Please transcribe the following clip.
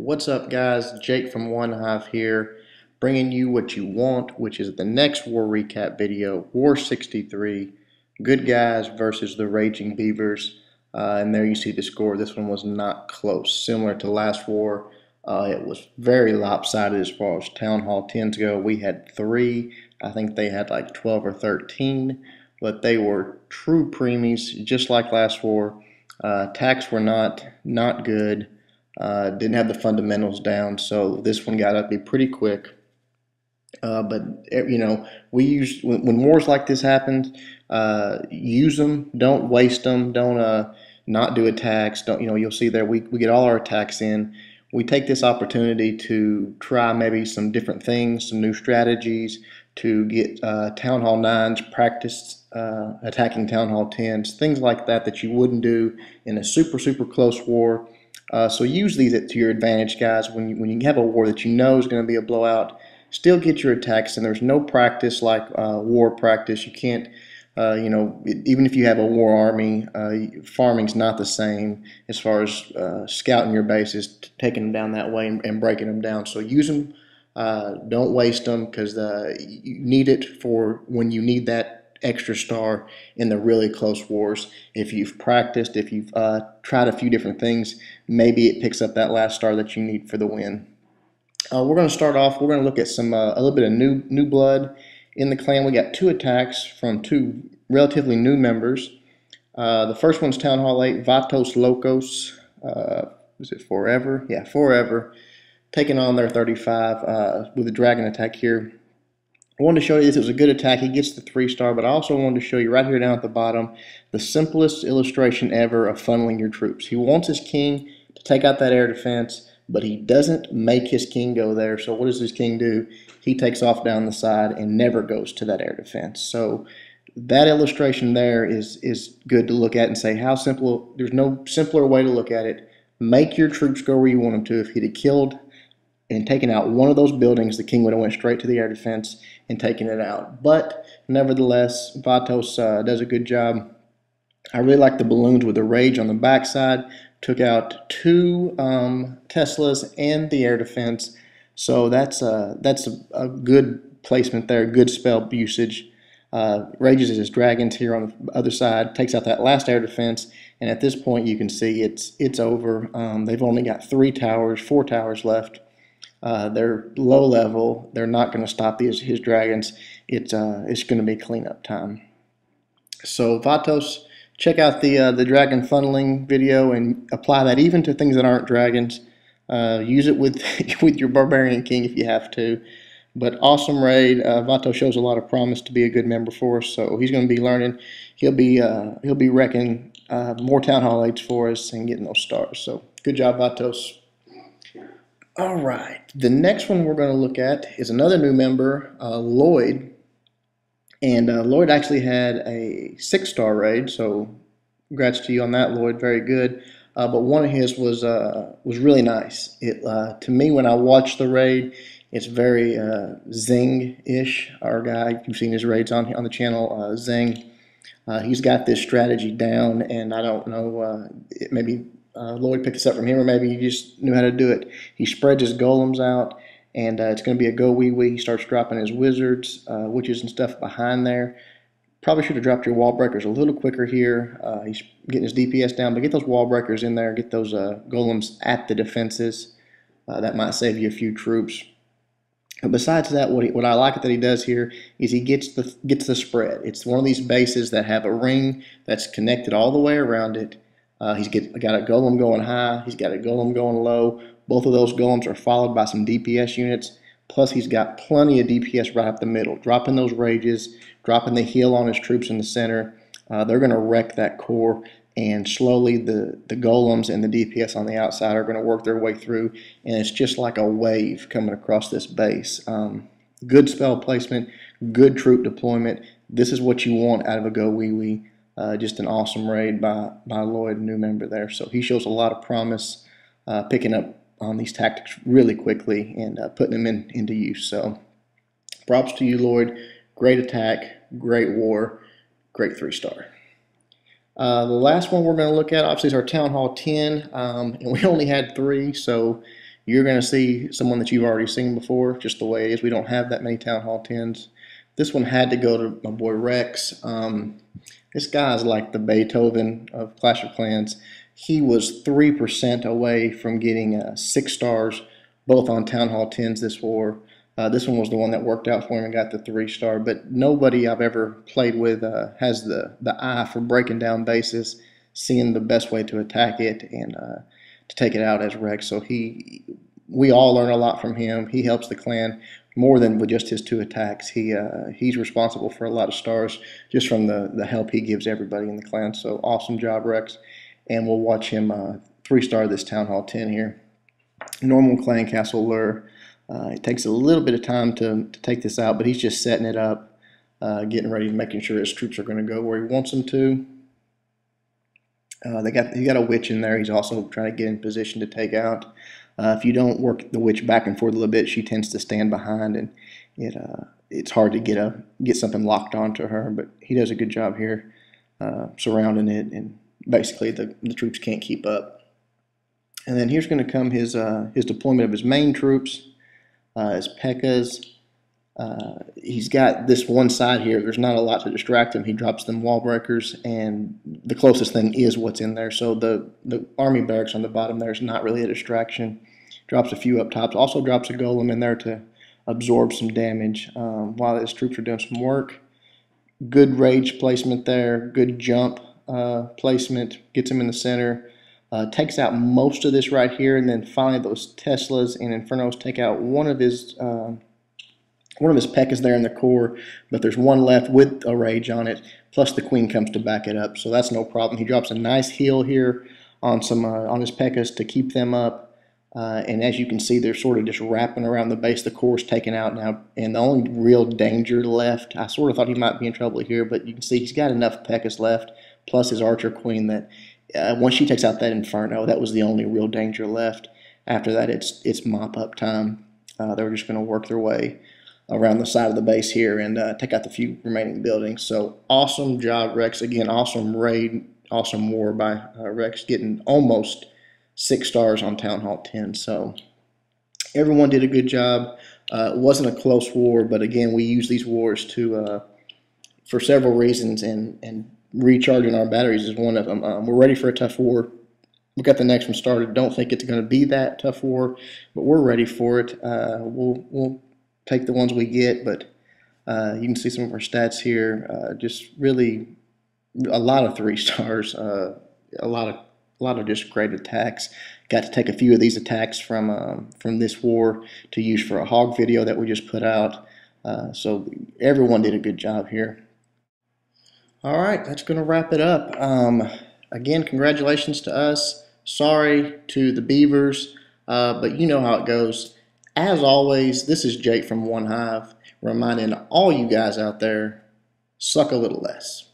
What's up, guys? Jake from OneHive here, bringing you what you want, which is the next war recap video, War 63, Good Guys versus the Raging Beavers. And there you see the score. This one was not close. Similar to last war, it was very lopsided as far as Town Hall 10s go. We had 3. I think they had like 12 or 13, but they were true preemies, just like last war. Attacks were not good. Didn't have the fundamentals down, so this one got up to be pretty quick. But we use when wars like this happen, use them. Don't waste them. Don't not do attacks. Don't you'll see there we get all our attacks in. We take this opportunity to try maybe some different things, some new strategies to get Town Hall 9s practice attacking Town Hall 10s, things like that that you wouldn't do in a super close war. So use these to your advantage, guys. When you have a war that you know is going to be a blowout, still get your attacks in. There's no practice like war practice. You can't, even if you have a war army, farming's not the same as far as scouting your bases, taking them down that way and breaking them down. So use them. Don't waste them because you need it for when you need that extra star in the really close wars. If you've practiced, if you've tried a few different things, maybe it picks up that last star that you need for the win. We're going to start off. We're going to look at some a little bit of new blood in the clan. We got 2 attacks from 2 relatively new members. The first one's Town Hall 8, Vatos Locos. Is it Forever? Yeah, Forever. Taking on their 35 with a dragon attack here. I wanted to show you this. It was a good attack. He gets the 3-star, but I also wanted to show you right here down at the bottom the simplest illustration ever of funneling your troops. He wants his king to take out that air defense, but he doesn't make his king go there. So what does his king do? He takes off down the side and never goes to that air defense. So that illustration there is good to look at and say how simple. There's no simpler way to look at it. Make your troops go where you want them to. If he'd have killed and taken out one of those buildings, the king would have went straight to the air defense and taken it out. But nevertheless, Vatos does a good job. I really like the balloons with the rage on the backside. Took out 2 Teslas and the air defense. So that's a good placement there, good spell usage. Rages his dragons here on the other side, takes out that last air defense, and at this point you can see it's over. They've only got 4 towers left. They're low level. They're not going to stop his dragons. It's going to be cleanup time. So Vatos, check out the dragon funneling video and apply that even to things that aren't dragons. Use it with with your barbarian king if you have to. But awesome raid. Vatos shows a lot of promise to be a good member for us. So he's going to be learning. He'll be wrecking more Town Hall 8s for us and getting those stars. So good job, Vatos. All right, the next one we're going to look at is another new member, Lloyd. And Lloyd actually had a 6-star raid, so congrats to you on that, Lloyd. Very good. But one of his was really nice. To me, when I watched the raid, it's very Zing-ish. Our guy, you've seen his raids on the channel, Zing. He's got this strategy down, and I don't know, maybe Lloyd picked this up from him, or maybe he just knew how to do it. He spreads his golems out, and it's going to be a GoWiWi. He starts dropping his wizards, witches and stuff behind there. Probably should have dropped your wall breakers a little quicker here. He's getting his DPS down, but get those wall breakers in there. Get those golems at the defenses. That might save you a few troops. But besides that, what I like that he does here is he gets the spread. It's one of these bases that have a ring that's connected all the way around it. He's got a golem going high. He's got a golem going low. Both of those golems are followed by some DPS units. Plus, he's got plenty of DPS right up the middle, dropping those rages, dropping the heal on his troops in the center. They're going to wreck that core, and slowly the golems and the DPS on the outside are going to work their way through, and it's just like a wave coming across this base. Good spell placement, good troop deployment. This is what you want out of a GoWiWi. Just an awesome raid by Lloyd, a new member there. So he shows a lot of promise, picking up on these tactics really quickly and putting them into use. So props to you, Lloyd. Great attack, great war, great 3-star. The last one we're going to look at, obviously, is our Town Hall 10, and we only had 3, so You're going to see someone that you've already seen before, just the way it is. We don't have that many Town Hall 10s. This one had to go to my boy Rex. This guy's like the Beethoven of Clash of Clans. He was 3% away from getting 6 stars, both on Town Hall 10s this war. This one was the one that worked out for him and got the 3-star. But nobody I've ever played with has the eye for breaking down bases, seeing the best way to attack it, and to take it out as Rex. So we all learn a lot from him. He helps the clan more than with just his 2 attacks. He's responsible for a lot of stars just from the help he gives everybody in the clan. So awesome job, Rex. And we'll watch him 3-star this Town Hall 10 here. Normal clan castle lure. It takes a little bit of time to take this out, but he's just setting it up, getting ready, making sure his troops are going to go where he wants them to. He got a witch in there. He's also trying to get in position to take out. If you don't work the witch back and forth a little bit, she tends to stand behind, and it's hard to get something locked onto her. But he does a good job here, surrounding it, and basically the troops can't keep up. And then here's going to come his deployment of his main troops, his Pekkas. He's got this one side here. There's not a lot to distract him. He drops them wall breakers, and the closest thing is what's in there. So the army barracks on the bottom there is not really a distraction. Drops a few up tops. Also drops a golem in there to absorb some damage while his troops are doing some work. Good rage placement there. Good jump placement. Gets him in the center. Takes out most of this right here, and then finally those Teslas and Infernos take out one of his Pekkas there in the core, but there's one left with a rage on it, plus the queen comes to back it up, so that's no problem. He drops a nice heal here on his Pekkas to keep them up, and as you can see, they're sort of just wrapping around the base. The core's taken out now, and the only real danger left, I sort of thought he might be in trouble here, but you can see he's got enough Pekkas left, plus his archer queen, that once she takes out that Inferno, that was the only real danger left. After that, it's mop-up time. They're just going to work their way around the side of the base here and take out the few remaining buildings. So awesome job, Rex. Again, awesome raid, awesome war by Rex, getting almost 6 stars on Town Hall 10. So everyone did a good job. It wasn't a close war, but again, we use these wars for several reasons, and recharging our batteries is one of them. We're ready for a tough war. We got the next one started. Don't think it's going to be that tough war, but we're ready for it. We'll take the ones we get, but you can see some of our stats here. Just really a lot of 3 stars. A lot of just great attacks. Got to take a few of these attacks from this war to use for a hog video that we just put out. So everyone did a good job here. All right, that's going to wrap it up. Again, congratulations to us. Sorry to the Beavers, but you know how it goes. As always, this is Jake from OneHive, reminding all you guys out there, suck a little less.